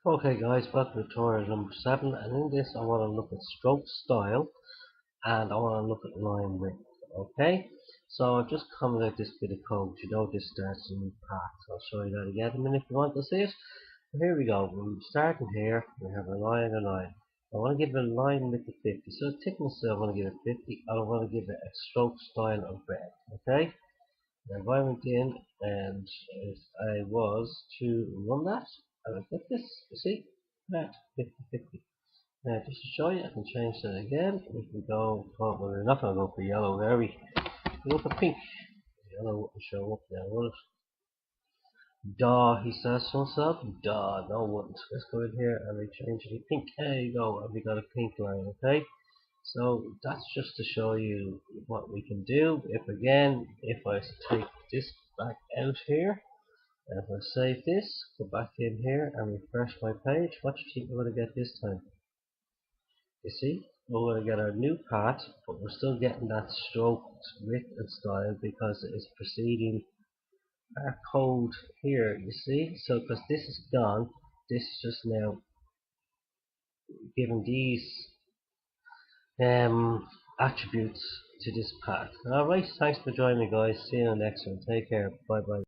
Okay guys, welcome to tutorial number 7, and in this I want to look at stroke style and I want to look at line width. Okay, so I've just commented this bit of code. This starts a new path. I'll show you that again in a minute if you want to see it. Here we go, we're starting here, we have a line and a line. I want to give it a line width of 50, so thickness I want to give it 50, I want to give it a stroke style of red. Okay, now if I went in and if I was to run that, I would get this, you see, that 50-50. Now just to show you, I can change that again. We can go, well, we're not going to go for yellow there, we go for pink. Yellow wouldn't show up now, will it? Duh, he says to himself. Duh, no wouldn't. Let's go in here and we change it to pink. There you go, and we got a pink line, okay? So that's just to show you what we can do. If I take this back out here, and if I save this, go back in here and refresh my page, what do you think we're going to get this time? You see, we're going to get our new path, but we're still getting that stroked width and style because it is preceding our code here, you see. So because this is gone, this is just now giving these attributes to this path. Alright, thanks for joining me guys. See you in the next one. Take care. Bye bye.